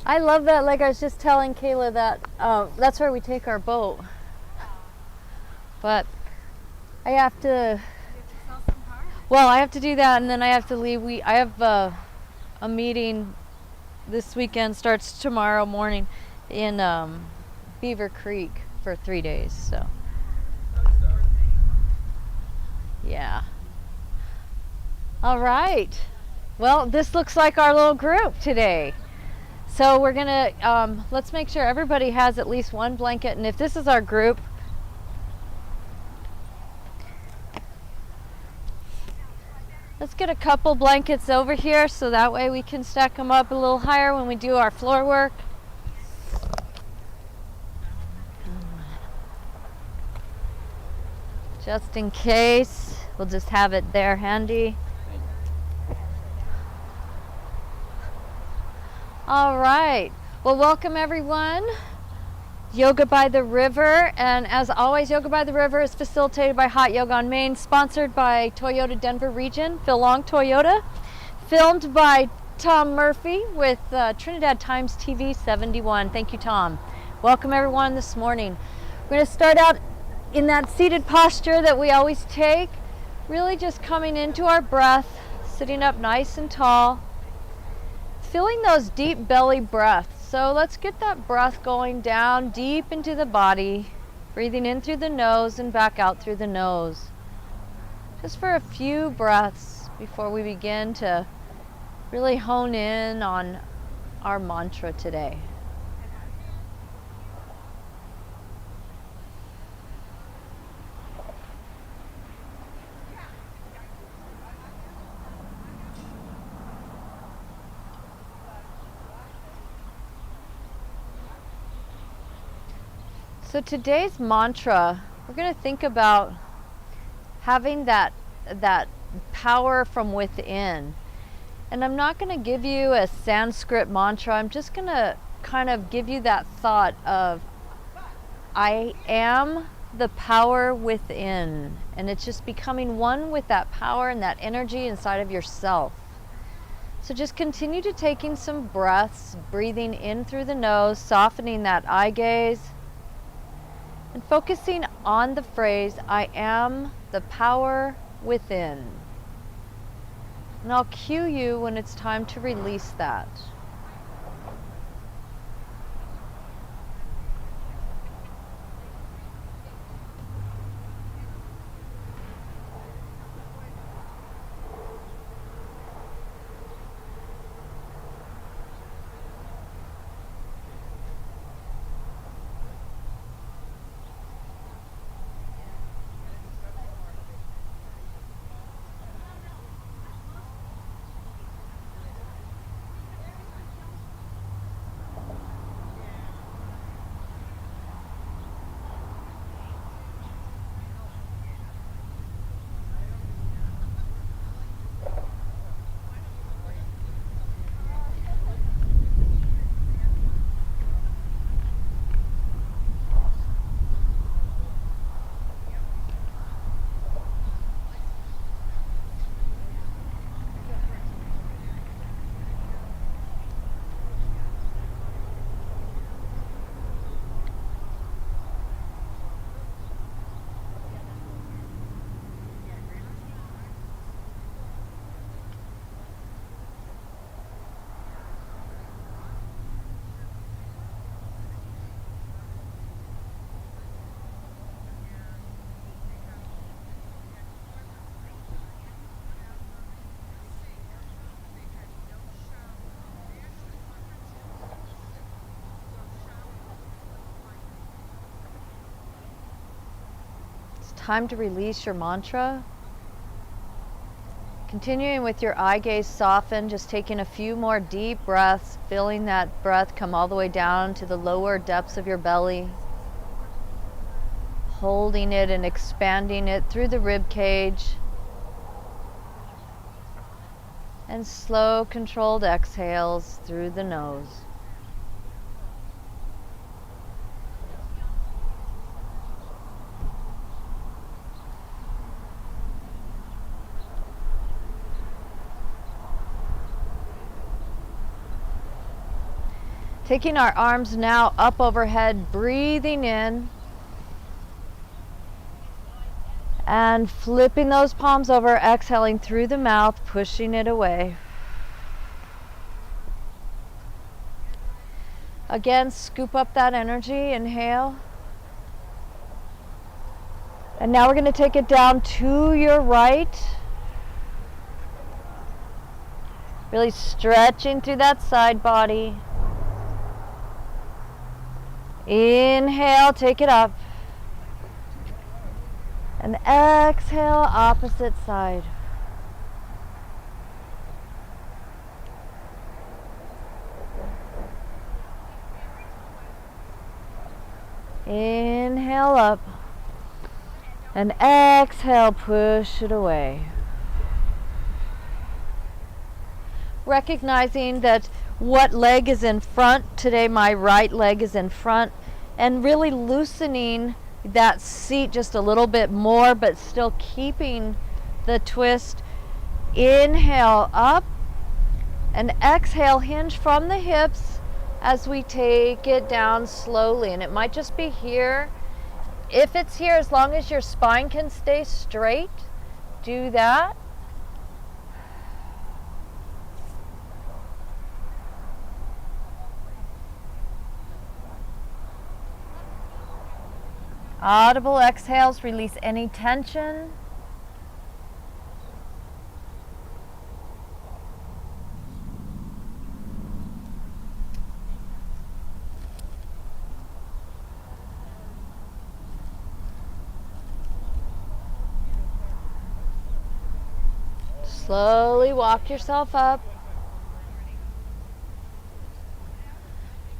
I love that. Like I was just telling Kayla that that's where we take our boat. But I have to. You have to sell some cars. Well, I have to do that, and then I have to leave. I have a meeting this weekend. Starts tomorrow morning in Beaver Creek for 3 days. So yeah. All right. Well, this looks like our little group today. So we're gonna let's make sure everybody has at least one blanket, and if this is our group, let's get a couple blankets over here so that way we can stack them up a little higher when we do our floor work. Just in case, we'll just have it there handy. All right. Well, welcome everyone. Yoga by the River, and as always, Yoga by the River is facilitated by Hot Yoga on Main, sponsored by Toyota Denver Region, Phil Long Toyota, filmed by Tom Murphy with Trinidad Times TV 71. Thank you, Tom. Welcome everyone this morning. We're going to start out in that seated posture that we always take, really just coming into our breath, sitting up nice and tall, feeling those deep belly breaths. So let's get that breath going down deep into the body, breathing in through the nose and back out through the nose. Just for a few breaths before we begin to really hone in on our mantra today. So today's mantra, we're going to think about having that power from within. And I'm not going to give you a Sanskrit mantra. I'm just going to kind of give you that thought of I am the power within. And it's just becoming one with that power and that energy inside of yourself. So just continue to taking some breaths, breathing in through the nose, softening that eye gaze, and focusing on the phrase, I am the power within. And I'll cue you when it's time to release that. Time to release your mantra. Continuing with your eye gaze softened, just taking a few more deep breaths, feeling that breath come all the way down to the lower depths of your belly. Holding it and expanding it through the rib cage. And slow, controlled exhales through the nose. Taking our arms now up overhead, breathing in. And flipping those palms over, exhaling through the mouth, pushing it away. Again, scoop up that energy, inhale. And now we're going to take it down to your right. Really stretching through that side body. Inhale, take it up. And exhale, opposite side. Inhale up. And exhale, push it away. Recognizing that what leg is in front. Today my right leg is in front. And really loosening that seat just a little bit more, but still keeping the twist. Inhale up and exhale, hinge from the hips as we take it down slowly. And it might just be here. If it's here, as long as your spine can stay straight, do that. Audible exhales, release any tension. Slowly walk yourself up.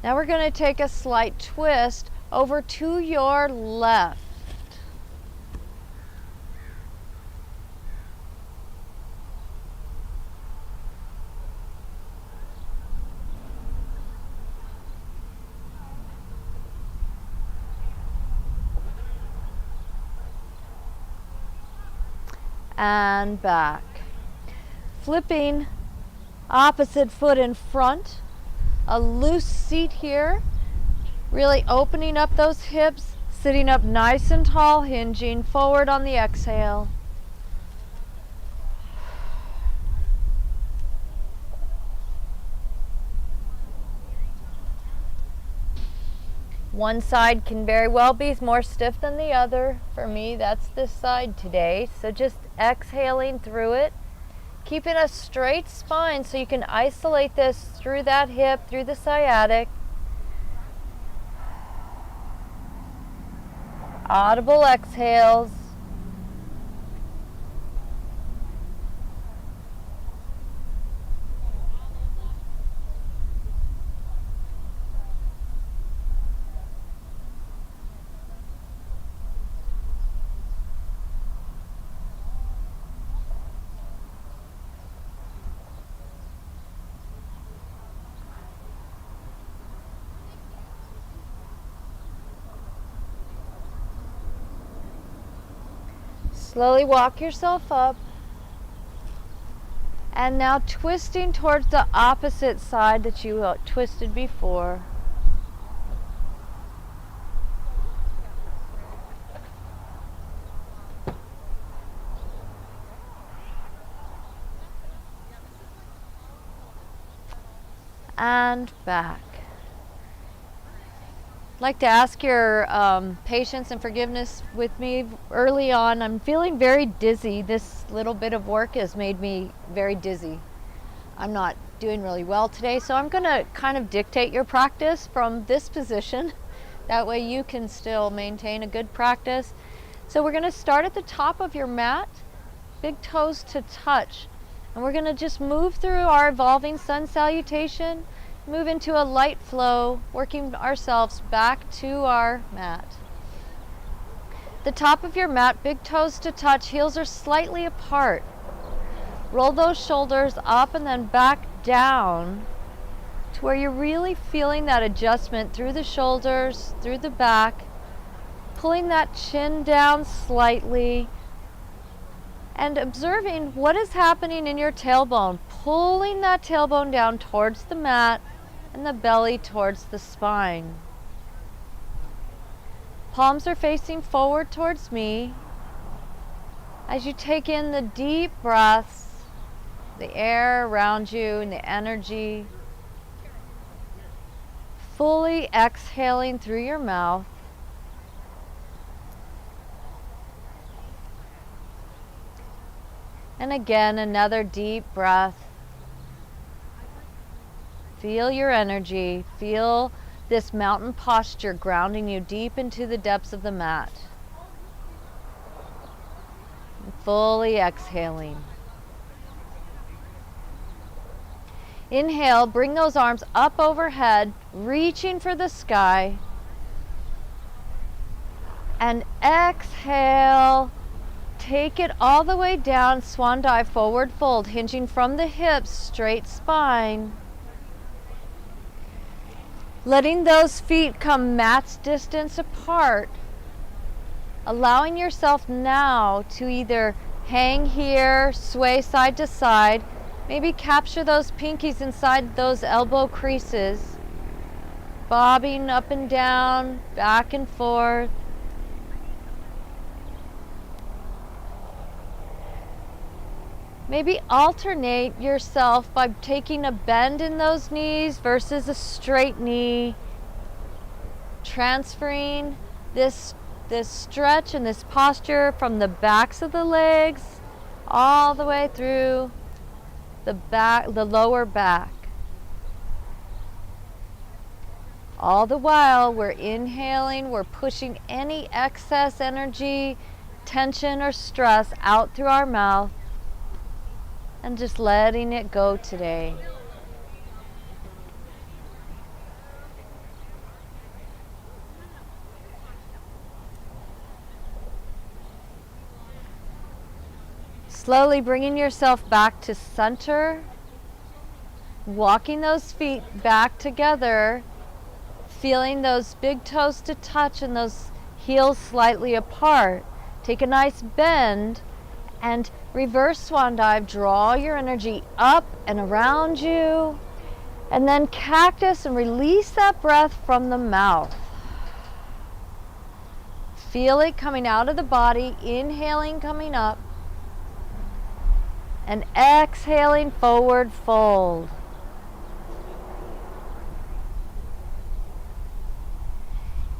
Now we're going to take a slight twist over to your left. And back. Flipping opposite foot in front. A loose seat here. Really opening up those hips, sitting up nice and tall, hinging forward on the exhale. One side can very well be more stiff than the other. For me, that's this side today. So just exhaling through it. Keeping a straight spine so you can isolate this through that hip, through the sciatic. Audible exhales. Slowly walk yourself up. And now twisting towards the opposite side that you twisted before. And back. I'd like to ask your patience and forgiveness with me early on. I'm feeling very dizzy. This little bit of work has made me very dizzy. I'm not doing really well today, so I'm going to kind of dictate your practice from this position. That way you can still maintain a good practice. So we're going to start at the top of your mat, big toes to touch. And we're going to just move through our evolving sun salutation. Move into a light flow, working ourselves back to our mat. The top of your mat, big toes to touch, heels are slightly apart. Roll those shoulders up and then back down to where you're really feeling that adjustment through the shoulders, through the back, pulling that chin down slightly and observing what is happening in your tailbone, pulling that tailbone down towards the mat. and the belly towards the spine. Palms are facing forward towards me. As you take in the deep breaths, the air around you and the energy, fully exhaling through your mouth. And again, another deep breath. Feel your energy. Feel this mountain posture grounding you deep into the depths of the mat. And fully exhaling. Inhale, bring those arms up overhead, reaching for the sky. And exhale, take it all the way down, swan dive, forward fold, hinging from the hips, straight spine. Letting those feet come mat's distance apart. Allowing yourself now to either hang here, sway side to side, maybe capture those pinkies inside those elbow creases, bobbing up and down, back and forth. Maybe alternate yourself by taking a bend in those knees versus a straight knee, transferring this stretch and this posture from the backs of the legs all the way through the lower back. All the while we're inhaling, we're pushing any excess energy, tension, or stress out through our mouth and just letting it go today. Slowly bringing yourself back to center, walking those feet back together, feeling those big toes to touch and those heels slightly apart. Take a nice bend and reverse swan dive. Draw your energy up and around you, and then cactus and release that breath from the mouth. Feel it coming out of the body, inhaling, coming up, and exhaling, forward fold.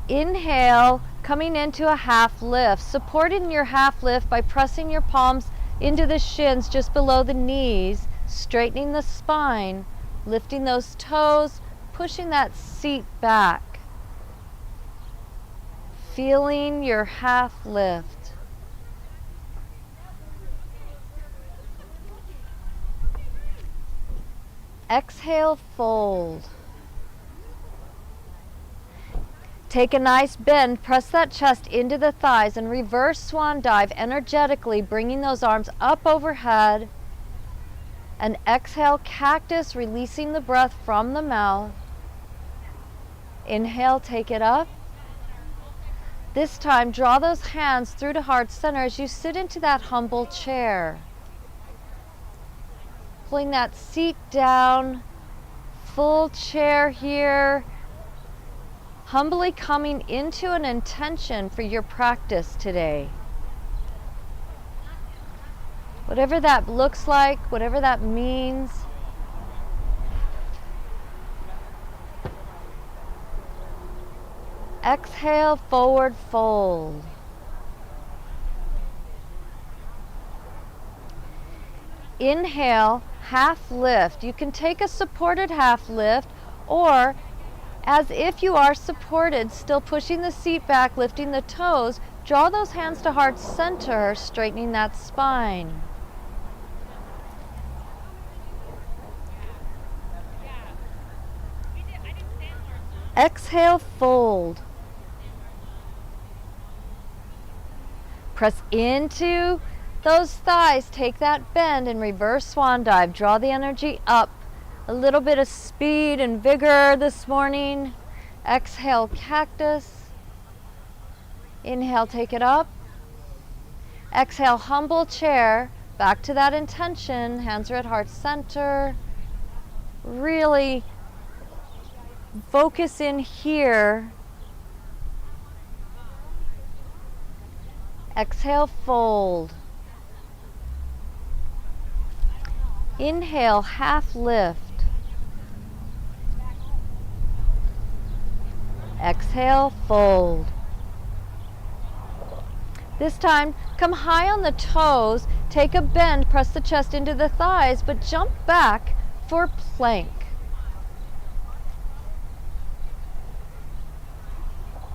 Inhale, coming into a half lift. Support in your half lift by pressing your palms into the shins just below the knees, straightening the spine, lifting those toes, pushing that seat back. Feeling your half lift. Exhale, fold. Take a nice bend, press that chest into the thighs and reverse swan dive energetically, bringing those arms up overhead. And exhale, cactus, releasing the breath from the mouth. Inhale, take it up. This time, draw those hands through to heart center as you sit into that humble chair. Pulling that seat down, full chair here. Humbly coming into an intention for your practice today. Whatever that looks like, whatever that means. Exhale, forward fold. Inhale, half lift. You can take a supported half lift, or as if you are supported, still pushing the seat back, lifting the toes, draw those hands to heart center, straightening that spine. Exhale, fold. Press into those thighs, take that bend and reverse swan dive. Draw the energy up. A little bit of speed and vigor this morning. Exhale, cactus. Inhale, take it up. Exhale, humble chair. Back to that intention. Hands are at heart center. Really focus in here. Exhale, fold. Inhale, half lift. Exhale, fold. This time, come high on the toes, take a bend, press the chest into the thighs, but jump back for plank.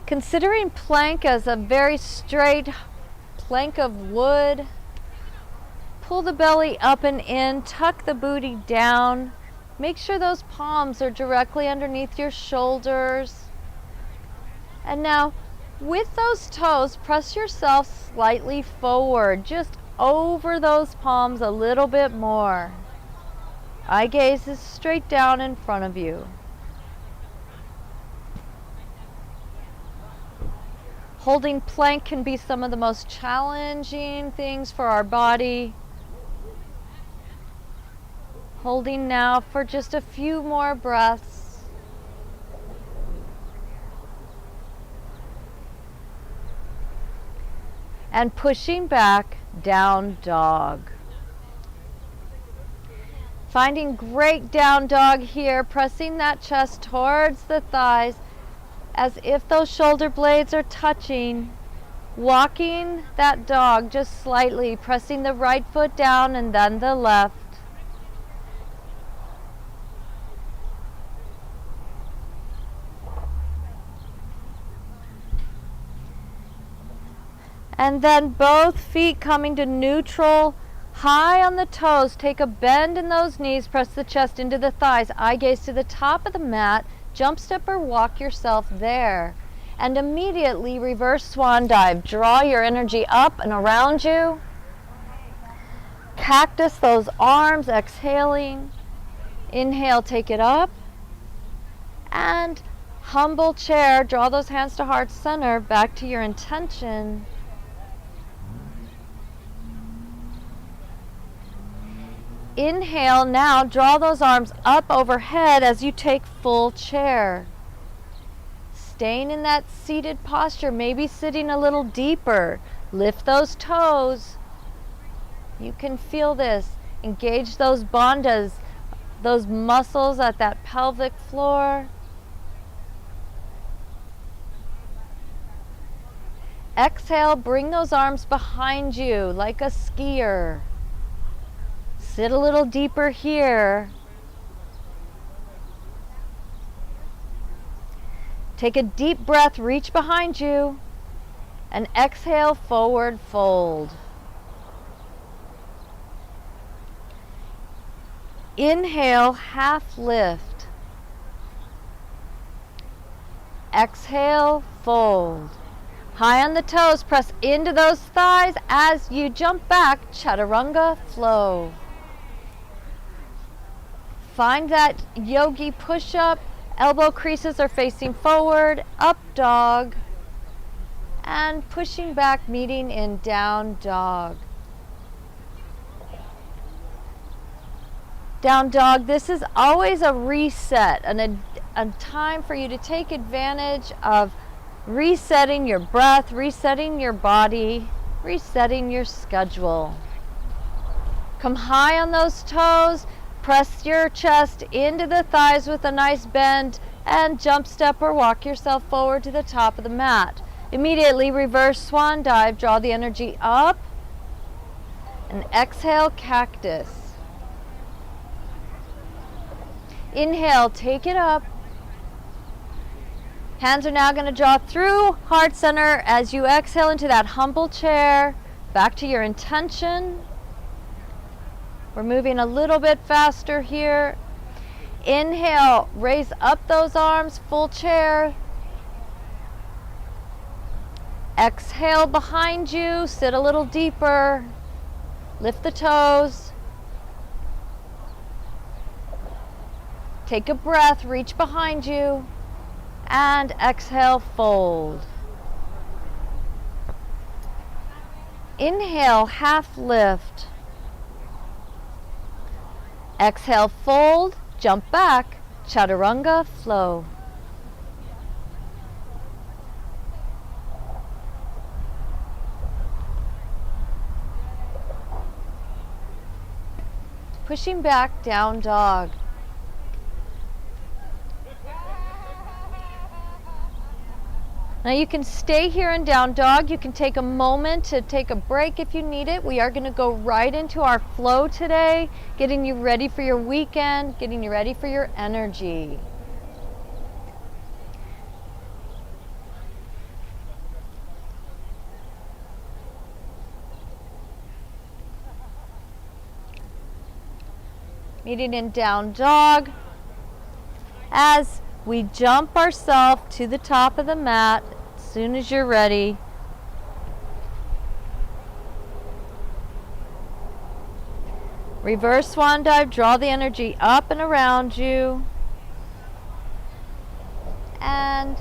Considering plank as a very straight plank of wood, pull the belly up and in, tuck the booty down, make sure those palms are directly underneath your shoulders. And now, with those toes, press yourself slightly forward, just over those palms a little bit more. Eye gaze is straight down in front of you. Holding plank can be some of the most challenging things for our body. Holding now for just a few more breaths. And pushing back, down dog. Finding great down dog here, pressing that chest towards the thighs as if those shoulder blades are touching. Walking that dog just slightly, pressing the right foot down and then the left. And then both feet coming to neutral, high on the toes. Take a bend in those knees, press the chest into the thighs, eye gaze to the top of the mat, jump step or walk yourself there. And immediately reverse swan dive. Draw your energy up and around you. Cactus those arms, exhaling. Inhale, take it up. And humble chair, draw those hands to heart center, back to your intention. Inhale, now draw those arms up overhead as you take full chair. Staying in that seated posture, maybe sitting a little deeper. Lift those toes. You can feel this. Engage those bandhas, those muscles at that pelvic floor. Exhale, bring those arms behind you like a skier. Sit a little deeper here. Take a deep breath, reach behind you, and exhale, forward fold. Inhale, half lift. Exhale, fold. High on the toes, press into those thighs as you jump back, chaturanga flow. Find that yogi push-up. Elbow creases are facing forward, up dog, and pushing back, meeting in down dog. Down dog, this is always a reset and a time for you to take advantage of resetting your breath, resetting your body, resetting your schedule. Come high on those toes. Press your chest into the thighs with a nice bend and jump step or walk yourself forward to the top of the mat. Immediately reverse swan dive, draw the energy up and exhale, cactus. Inhale, take it up. Hands are now going to draw through heart center as you exhale into that humble chair, back to your intention. We're moving a little bit faster here. Inhale, raise up those arms, full chair. Exhale behind you, sit a little deeper. Lift the toes. Take a breath, reach behind you. And exhale, fold. Inhale, half lift. Exhale, fold, jump back, chaturanga flow. pushing back, down dog. Now you can stay here in down dog. You can take a moment to take a break if you need it. We are going to go right into our flow today, getting you ready for your weekend, getting you ready for your energy. Meeting in down dog. As we jump ourselves to the top of the mat as soon as you're ready. Reverse swan dive, draw the energy up and around you. And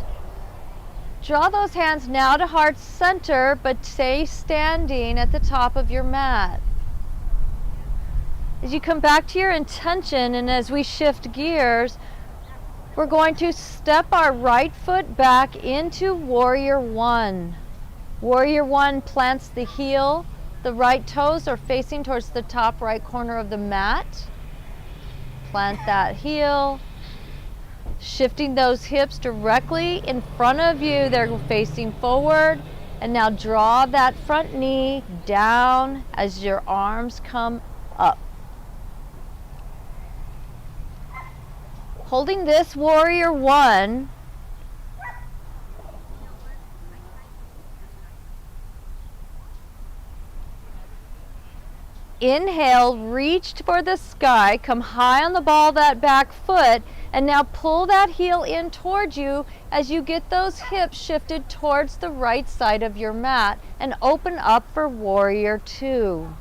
draw those hands now to heart center, but stay standing at the top of your mat. As you come back to your intention and as we shift gears, we're going to step our right foot back into Warrior One. Warrior One plants the heel. The right toes are facing towards the top right corner of the mat. Plant that heel. Shifting those hips directly in front of you. They're facing forward. And now draw that front knee down as your arms come up. Holding this Warrior One, inhale, reach for the sky, come high on the ball of that back foot, and now pull that heel in towards you as you get those hips shifted towards the right side of your mat and open up for Warrior Two.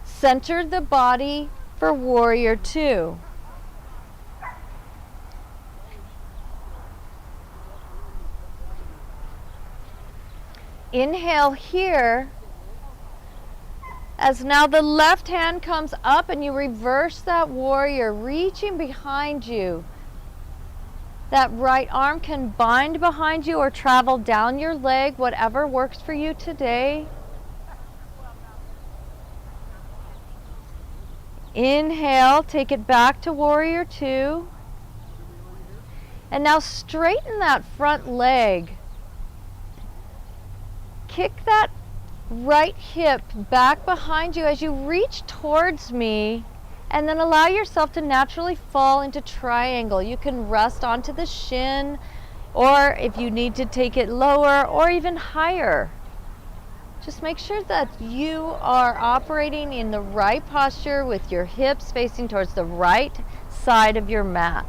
Center the body for Warrior Two. Inhale here, as now the left hand comes up and you reverse that warrior, reaching behind you. That right arm can bind behind you or travel down your leg, whatever works for you today. Inhale, take it back to Warrior Two. And now straighten that front leg. Kick that right hip back behind you as you reach towards me, and then allow yourself to naturally fall into triangle. You can rest onto the shin, or if you need to take it lower or even higher. Just make sure that you are operating in the right posture with your hips facing towards the right side of your mat.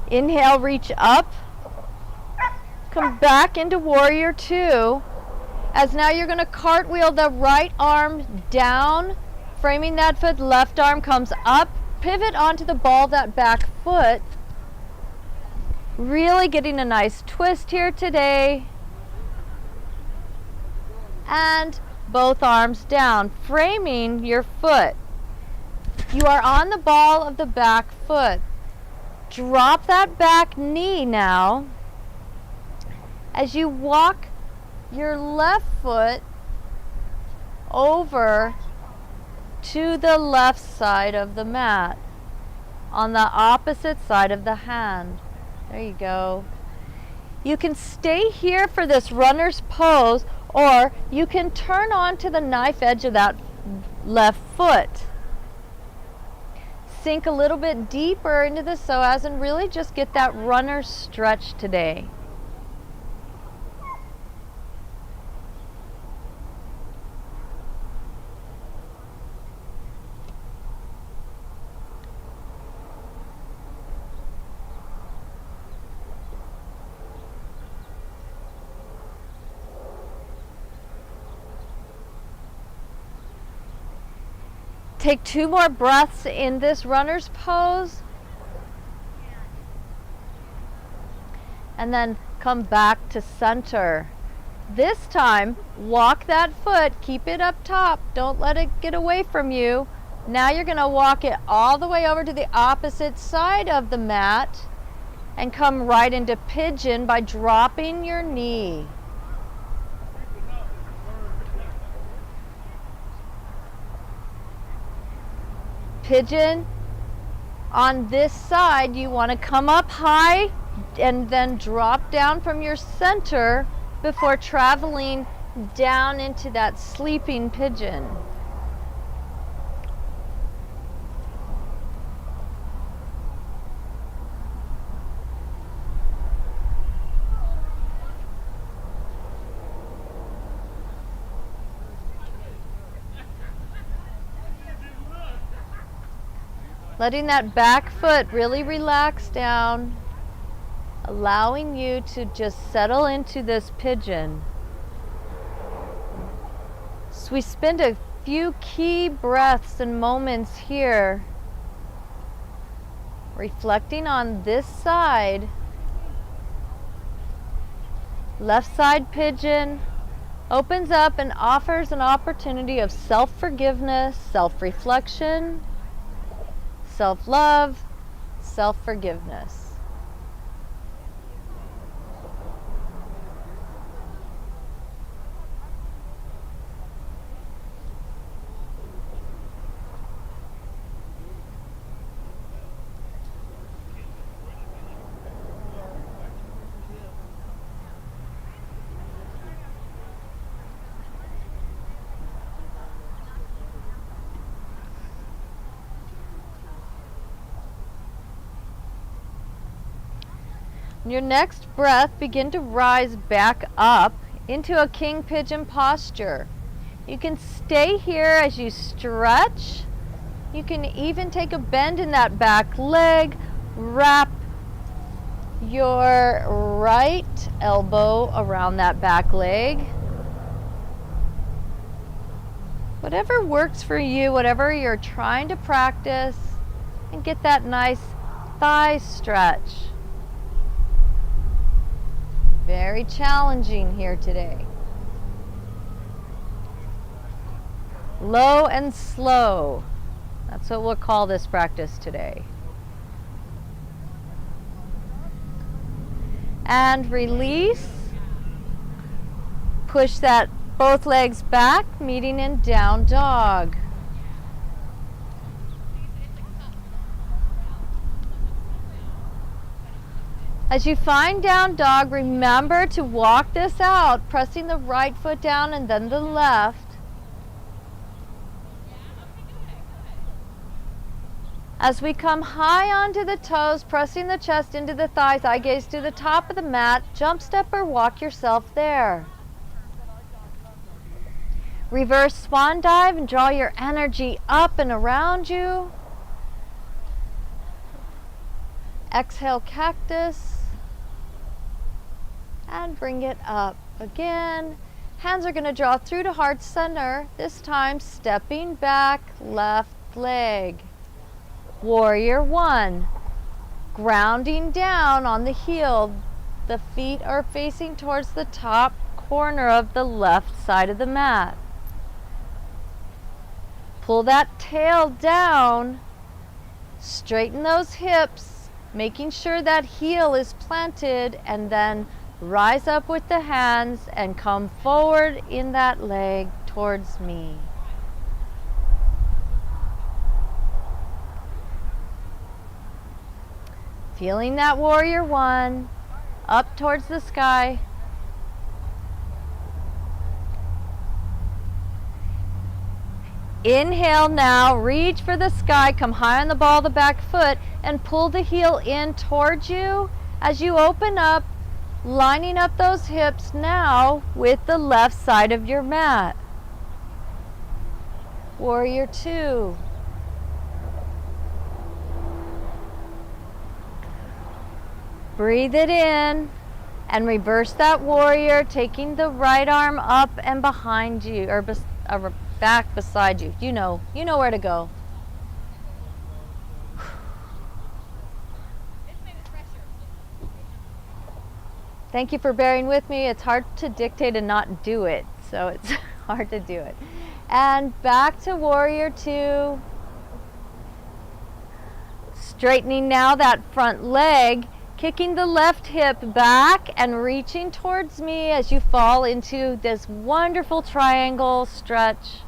Inhale, reach up, come back into Warrior Two, as now you're going to cartwheel the right arm down, framing that foot, left arm comes up, pivot onto the ball of that back foot, really getting a nice twist here today, and both arms down, framing your foot. You are on the ball of the back foot. Drop that back knee now as you walk your left foot over to the left side of the mat on the opposite side of the hand. There you go. You can stay here for this runner's pose, or you can turn onto the knife edge of that left foot. Sink a little bit deeper into the psoas and really just get that runner stretch today. Take 2 more breaths in this runner's pose. And then come back to center. This time, walk that foot, keep it up top, don't let it get away from you. Now you're going to walk it all the way over to the opposite side of the mat and come right into pigeon by dropping your knee. pigeon on this side, you want to come up high and then drop down from your center before traveling down into that sleeping pigeon. Letting that back foot really relax down, allowing you to just settle into this pigeon. So we spend a few key breaths and moments here, reflecting on this side. Left side pigeon opens up and offers an opportunity of self-forgiveness, self-reflection, self-love, self-forgiveness. Your next breath, begin to rise back up into a king pigeon posture. You can stay here as you stretch. You can even take a bend in that back leg. Wrap your right elbow around that back leg. Whatever works for you, whatever you're trying to practice, and get that nice thigh stretch. Very challenging here today. Low and slow. That's what we'll call this practice today. And release. Push that both legs back, meeting in down dog. As you find down dog, remember to walk this out, pressing the right foot down and then the left. As we come high onto the toes, pressing the chest into the thighs, eye gaze to the top of the mat, jump step or walk yourself there. Reverse swan dive and draw your energy up and around you. Exhale cactus. And bring it up again. Hands are going to draw through to heart center, this time stepping back, left leg. Warrior one. Grounding down on the heel. The feet are facing towards the top corner of the left side of the mat. Pull that tail down. Straighten those hips, making sure that heel is planted, and then rise up with the hands and come forward in that leg towards me. Feeling that warrior one, up towards the sky. Inhale now, reach for the sky, come high on the ball of the back foot, and pull the heel in towards you as you open up, lining up those hips now with the left side of your mat. Warrior two. Breathe it in and reverse that warrior, taking the right arm up and behind you, or back beside you. You know where to go. Thank you for bearing with me. It's hard to dictate and not do it, so it's hard to do it. And back to warrior two. Straightening now that front leg, kicking the left hip back and reaching towards me as you fall into this wonderful triangle stretch.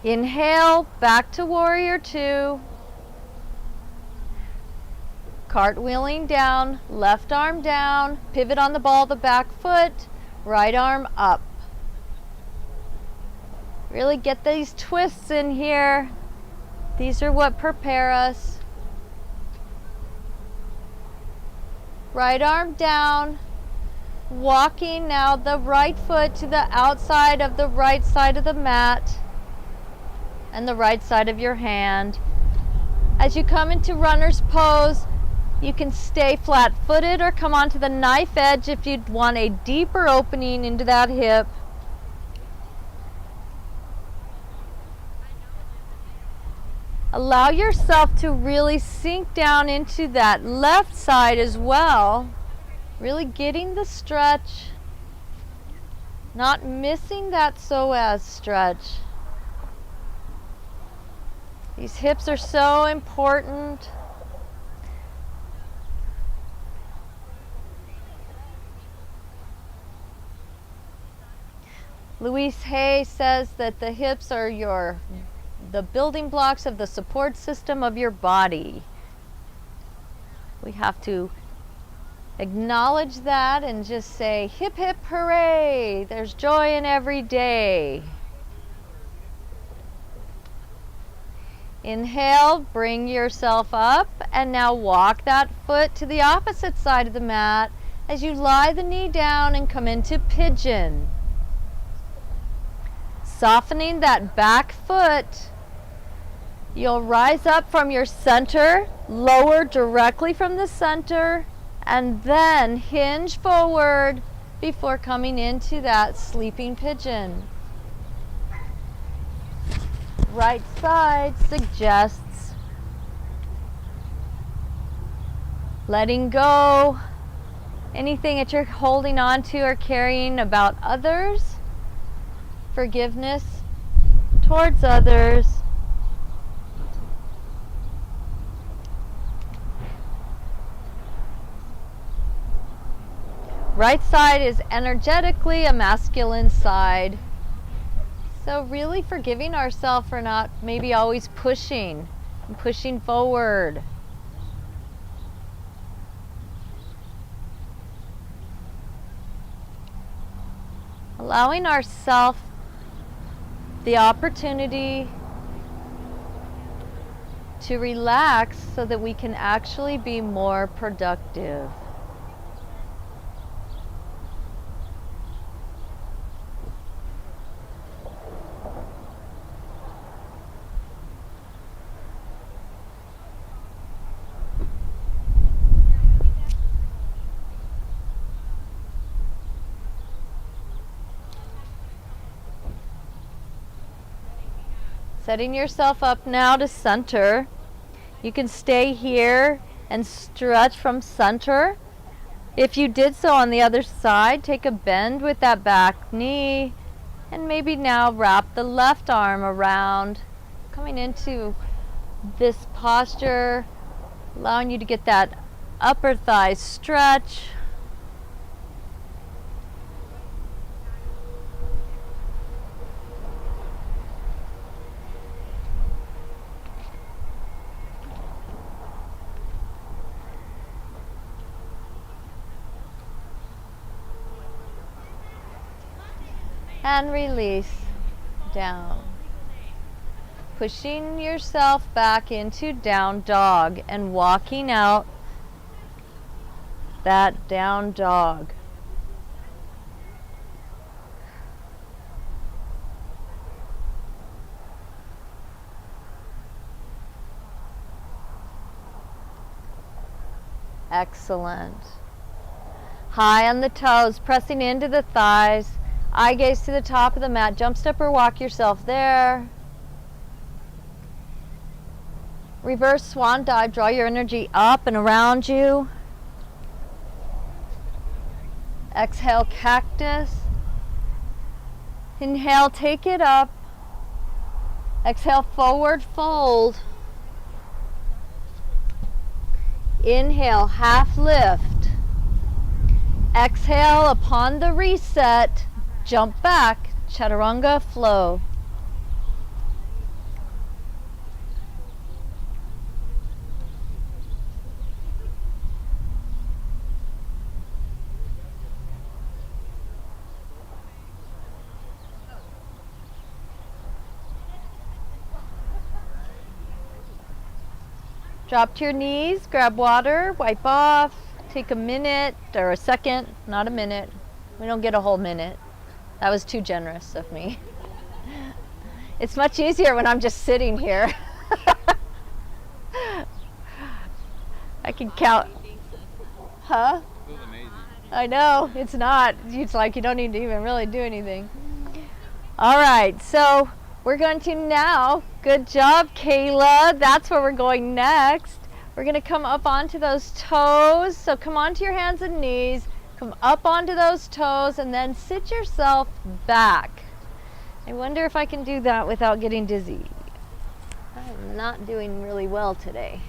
Inhale, back to warrior two. Cartwheeling down, left arm down, pivot on the ball of the back foot, right arm up. Really get these twists in here. These are what prepare us. Right arm down, walking now the right foot to the outside of the right side of the mat and the right side of your hand. As you come into runner's pose, you can stay flat-footed or come onto the knife edge if you'd want a deeper opening into that hip. Allow yourself to really sink down into that left side as well. Really getting the stretch, not missing that psoas stretch. These hips are so important. Louise Hay says that the hips are the building blocks of the support system of your body. We have to acknowledge that and just say, hip hip hooray, there's joy in every day. Inhale, bring yourself up, and now walk that foot to the opposite side of the mat as you lie the knee down and come into pigeon. Softening that back foot, you'll rise up from your center, lower directly from the center, and then hinge forward before coming into that sleeping pigeon. Right side suggests letting go anything that you're holding on to or carrying about others. Forgiveness towards others. Right side is energetically a masculine side. So really forgiving ourselves for not maybe always pushing and pushing forward. Allowing ourselves the opportunity to relax so that we can actually be more productive. Setting yourself up now to center. You can stay here and stretch from center. If you did so on the other side, take a bend with that back knee and maybe now wrap the left arm around, coming into this posture, allowing you to get that upper thigh stretch. And release down. Pushing yourself back into down dog and walking out that down dog. Excellent. High on the toes, pressing into the thighs. Eye gaze to the top of the mat. Jump, step, or walk yourself there. Reverse swan dive. Draw your energy up and around you. Exhale, cactus. Inhale, take it up. Exhale, forward fold. Inhale, half lift. Exhale, upon the reset, jump back, chaturanga flow. Drop to your knees, grab water, wipe off, take a minute or a second, not a minute. We don't get a whole minute. That was too generous of me. It's much easier when I'm just sitting here. I can count. Huh? Feels amazing. I know, it's not. It's like you don't need to even really do anything. All right, so we're going to now, good job, Kayla. That's where we're going next. We're going to come up onto those toes. So come onto your hands and knees, come up onto those toes, and then sit yourself back. I wonder if I can do that without getting dizzy. I'm not doing really well today.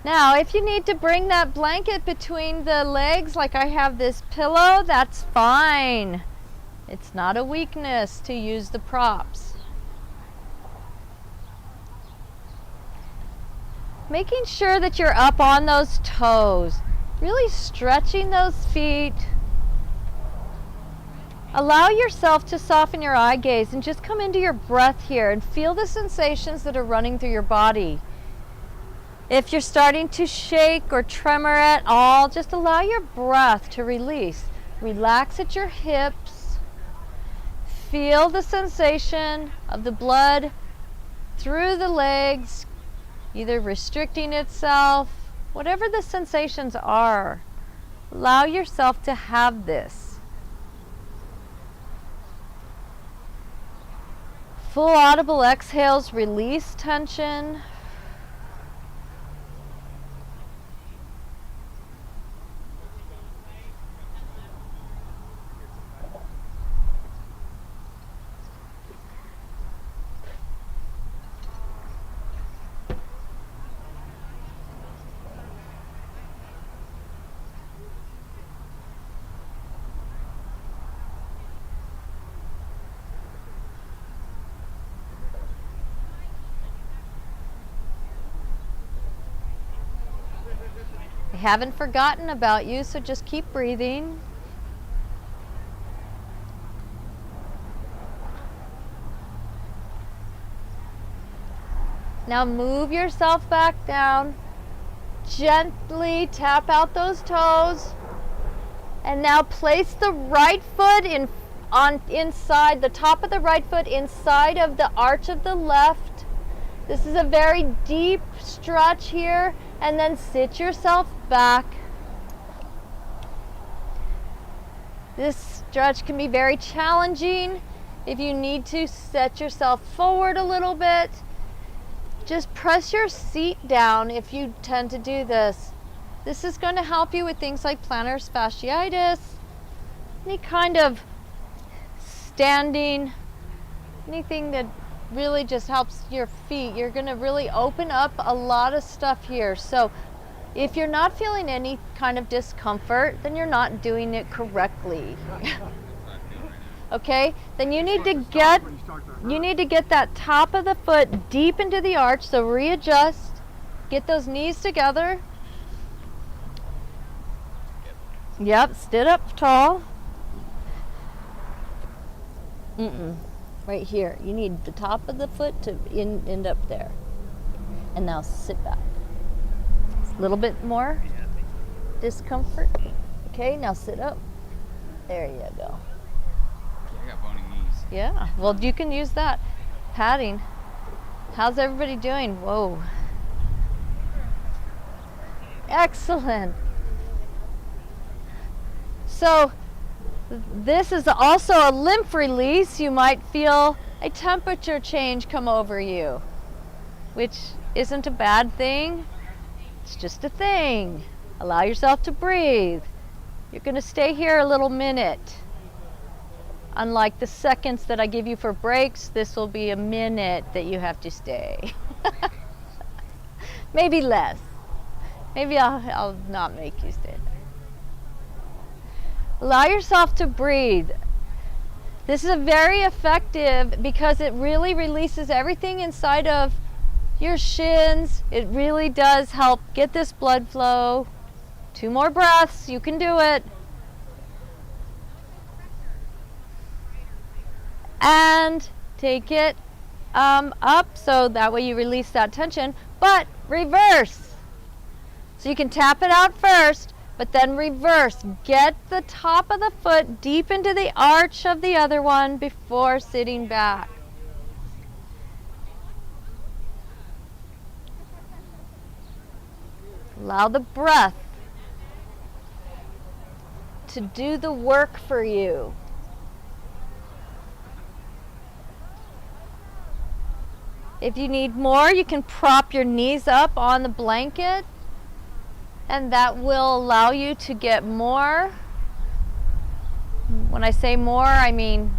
Now, if you need to bring that blanket between the legs, like I have this pillow, that's fine. It's not a weakness to use the props. Making sure that you're up on those toes, really stretching those feet. Allow yourself to soften your eye gaze and just come into your breath here and feel the sensations that are running through your body. If you're starting to shake or tremor at all, just allow your breath to release. Relax at your hips. Feel the sensation of the blood through the legs, either restricting itself, whatever the sensations are. Allow yourself to have this. Full audible exhales, release tension. I haven't forgotten about you, so just keep breathing. Now move yourself back down. Gently tap out those toes. And now place the right foot inside the top of the right foot inside of the arch of the left. This is a very deep stretch here. And then sit yourself back. This stretch can be very challenging. If you need to set yourself forward a little bit, just press your seat down if you tend to do this. This is going to help you with things like plantar fasciitis, any kind of standing, anything that really just helps your feet. You're going to really open up a lot of stuff here. So if you're not feeling any kind of discomfort, then you're not doing it correctly. Okay? Then you need to get that top of the foot deep into the arch. So readjust. Get those knees together. Yep, sit up tall. Right here. You need the top of the foot to end up there. And now sit back. A little bit more discomfort. Okay, now sit up. There you go. I got bony knees. Yeah, well, you can use that padding. How's everybody doing? Whoa. Excellent. So, this is also a lymph release. You might feel a temperature change come over you, which isn't a bad thing. It's just a thing. Allow yourself to breathe. You're going to stay here a little minute. Unlike the seconds that I give you for breaks, this will be a minute that you have to stay. Maybe less. Maybe I'll not make you stay. Allow yourself to breathe. This is very effective because it really releases everything inside of your shins. It really does help get this blood flow. 2 more breaths. You can do it. And take it up, so that way you release that tension, but reverse. So you can tap it out first, but then reverse. Get the top of the foot deep into the arch of the other one before sitting back. Allow the breath to do the work for you. If you need more, you can prop your knees up on the blanket, and that will allow you to get more. When I say more, I mean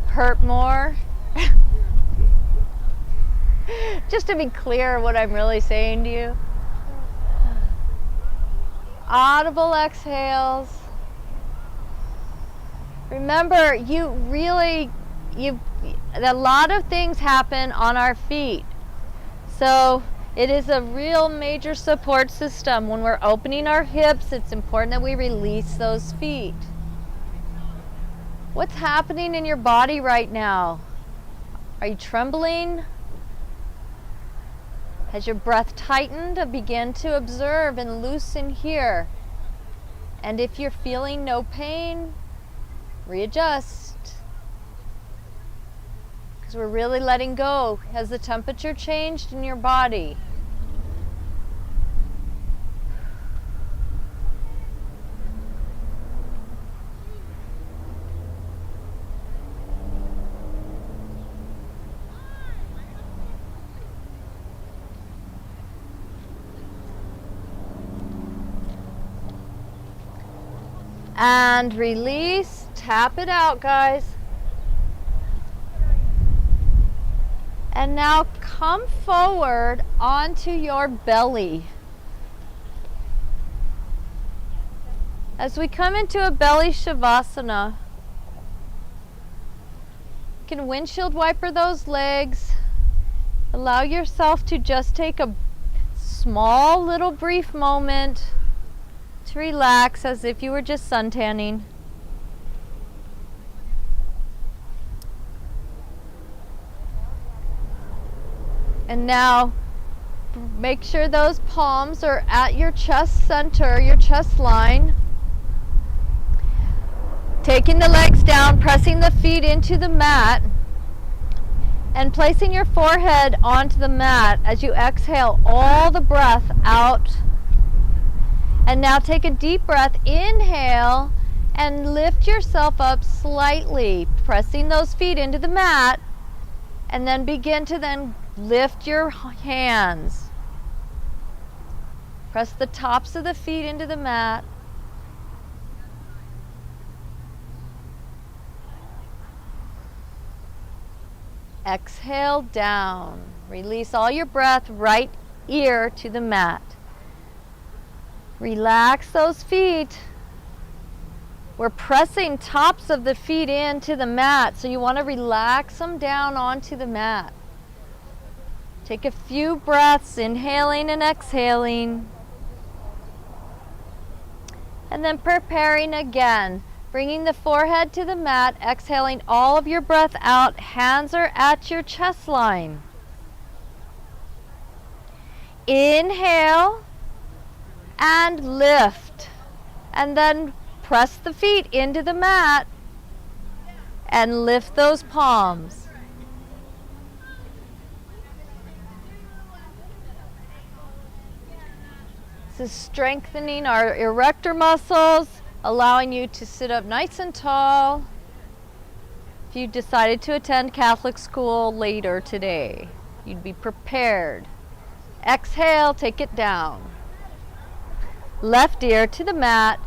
hurt more. Just to be clear what I'm really saying to you. Audible exhales. Remember, a lot of things happen on our feet. So it is a real major support system. When we're opening our hips, it's important that we release those feet. What's happening in your body right now? Are you trembling? Has your breath tightened? Begin to observe and loosen here. And if you're feeling no pain, readjust. Because we're really letting go. Has the temperature changed in your body? And release, tap it out, guys. And now come forward onto your belly. As we come into a belly Shavasana, you can windshield wiper those legs. Allow yourself to just take a small little brief moment to relax as if you were just suntanning. And now make sure those palms are at your chest center, your chest line. Taking the legs down, pressing the feet into the mat, and placing your forehead onto the mat as you exhale all the breath out. And now take a deep breath, inhale, and lift yourself up slightly, pressing those feet into the mat, and then begin to lift your hands. Press the tops of the feet into the mat. Exhale down. Release all your breath, right ear to the mat. Relax those feet. We're pressing tops of the feet into the mat, so you want to relax them down onto the mat. Take a few breaths, inhaling and exhaling. And then preparing again. Bringing the forehead to the mat, exhaling all of your breath out. Hands are at your chest line. Inhale and lift. And then press the feet into the mat and lift those palms. This is strengthening our erector muscles, allowing you to sit up nice and tall if you decided to attend Catholic school later today. You'd be prepared. Exhale, take it down. Left ear to the mat.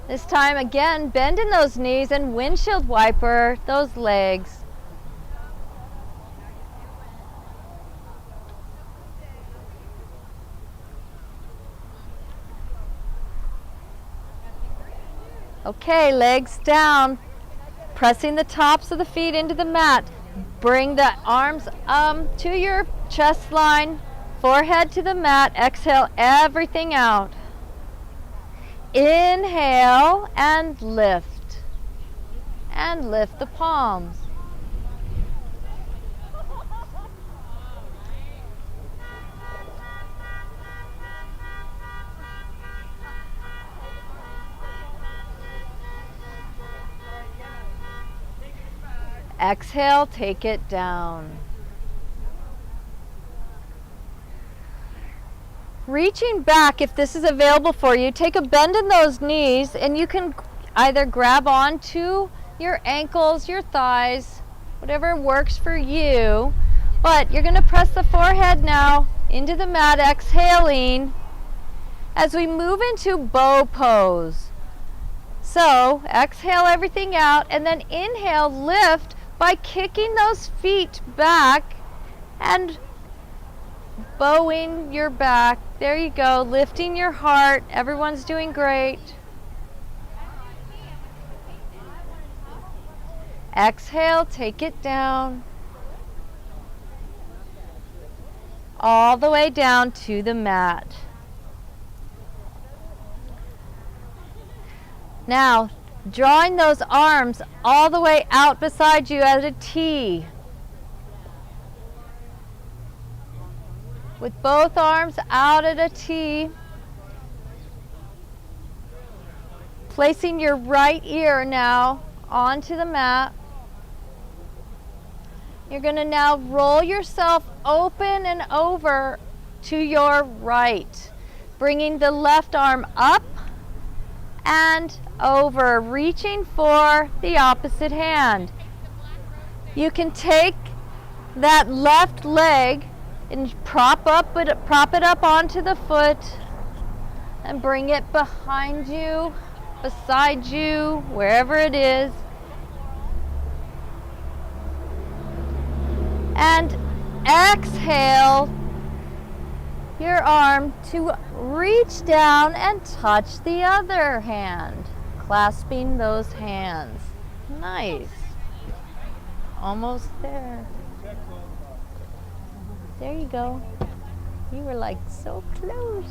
This time again, bend in those knees and windshield wiper those legs. Okay, legs down, pressing the tops of the feet into the mat. Bring the arms to your chest line, forehead to the mat. Exhale everything out. Inhale and lift. And lift the palms. Exhale, take it down. Reaching back, if this is available for you, take a bend in those knees and you can either grab onto your ankles, your thighs, whatever works for you. But you're going to press the forehead now into the mat, exhaling as we move into bow pose. So exhale everything out and then inhale, lift by kicking those feet back and bowing your back. There you go, lifting your heart. Everyone's doing great. Exhale, take it down. All the way down to the mat. Now, drawing those arms all the way out beside you at a T. With both arms out at a T. Placing your right ear now onto the mat. You're going to now roll yourself open and over to your right. Bringing the left arm up and over, reaching for the opposite hand. You can take that left leg and prop it up onto the foot and bring it behind you, beside you, wherever it is. And exhale your arm to reach down and touch the other hand, clasping those hands. Nice. Almost there. There you go. You were like so close.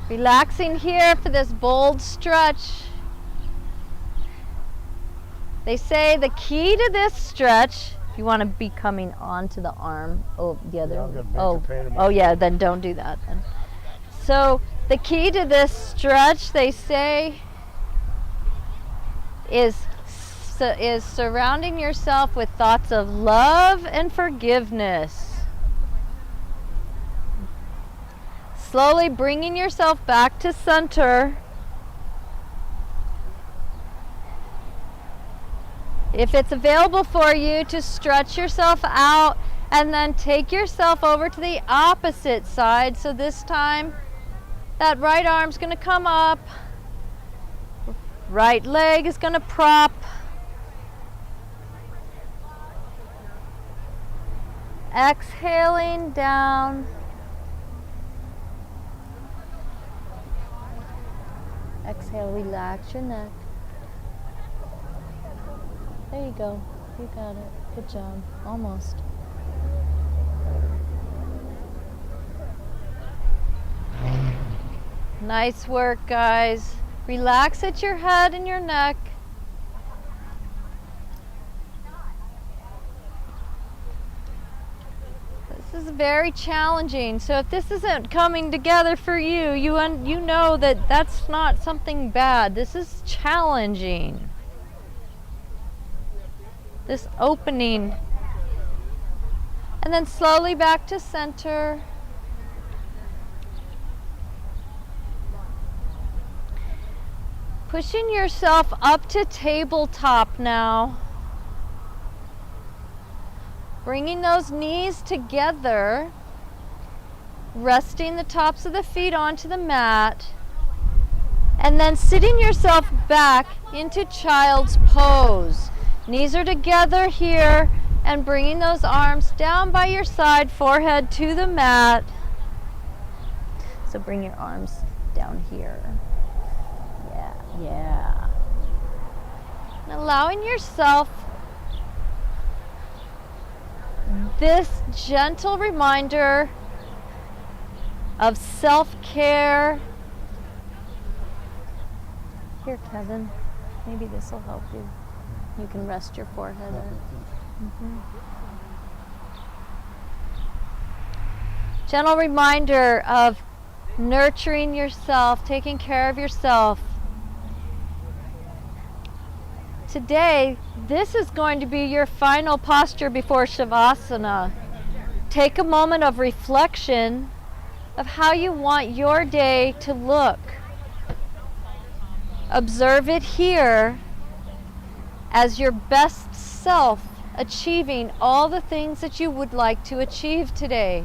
Relaxing here for this bold stretch. They say the key to this stretch, if you want to be coming onto the arm, yeah, then don't do that then. So the key to this stretch, they say, is surrounding yourself with thoughts of love and forgiveness. Slowly bringing yourself back to center. If it's available for you, to stretch yourself out and then take yourself over to the opposite side. So this time, that right arm's going to come up. Right leg is going to prop. Exhaling down. Exhale, relax your neck. There you go. You got it. Good job. Almost. Nice work, guys. Relax at your head and your neck. This is very challenging. So if this isn't coming together for you, you know that that's not something bad. This is challenging. This opening. And then slowly back to center. Pushing yourself up to tabletop now. Bringing those knees together. Resting the tops of the feet onto the mat. And then sitting yourself back into child's pose. Knees are together here and bringing those arms down by your side, forehead to the mat. So bring your arms down here. Yeah. And allowing yourself this gentle reminder of self-care. Here, Kevin, maybe this will help you. You can rest your forehead. Gentle reminder of nurturing yourself, taking care of yourself. Today, this is going to be your final posture before Shavasana. Take a moment of reflection of how you want your day to look. Observe it here as your best self, achieving all the things that you would like to achieve today.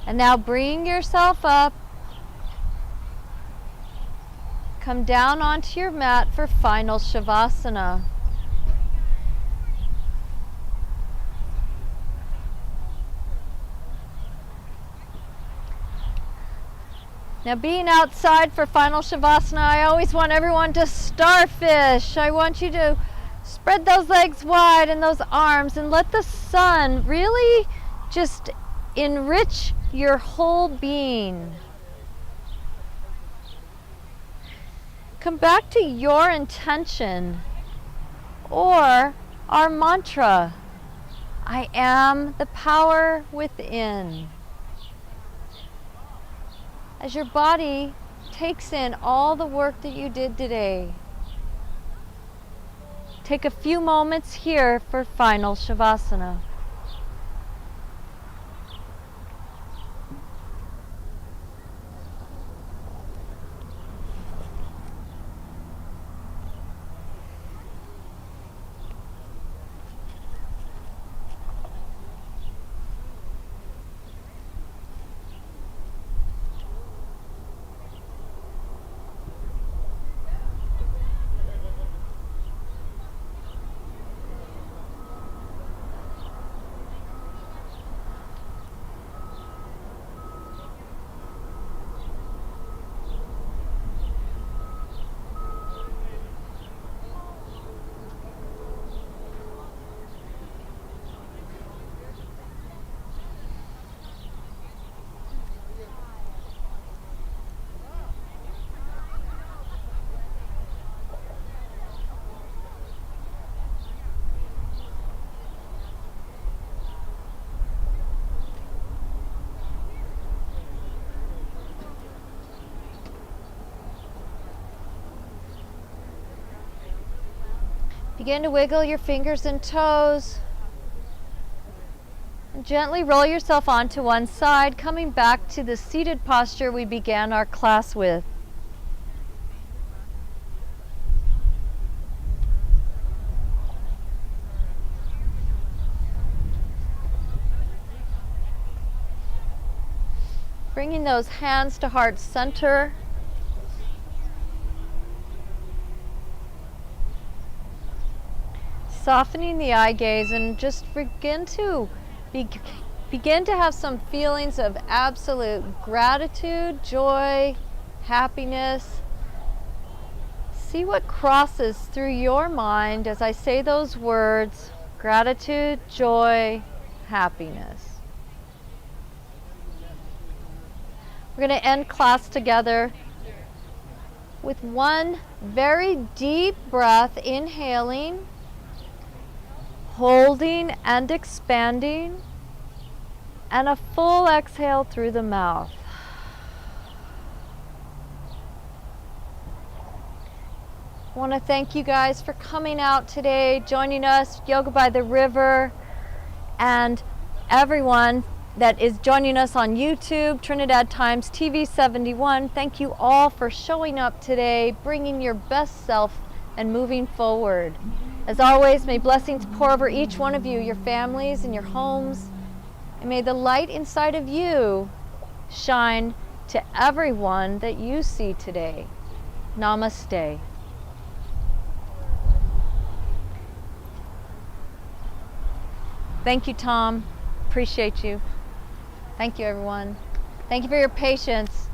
And now bring yourself up. Come down onto your mat for final Shavasana. Now, being outside for final Shavasana, I always want everyone to starfish. I want you to spread those legs wide and those arms and let the sun really just enrich your whole being. Come back to your intention or our mantra, I am the power within. As your body takes in all the work that you did today, take a few moments here for final Shavasana. Begin to wiggle your fingers and toes. And gently roll yourself onto one side, coming back to the seated posture we began our class with. Bringing those hands to heart center. Softening the eye gaze and just begin to have some feelings of absolute gratitude, joy, happiness. See what crosses through your mind as I say those words: gratitude, joy, happiness. We're going to end class together with one very deep breath, inhaling, holding and expanding, and a full exhale through the mouth. I want to thank you guys for coming out today, joining us, Yoga by the River, and everyone that is joining us on YouTube, Trinidad Times TV 71. Thank you all for showing up today, bringing your best self and moving forward. As always, may blessings pour over each one of you, your families and your homes, and may the light inside of you shine to everyone that you see today. Namaste. Thank you, Tom. Appreciate you. Thank you, everyone. Thank you for your patience.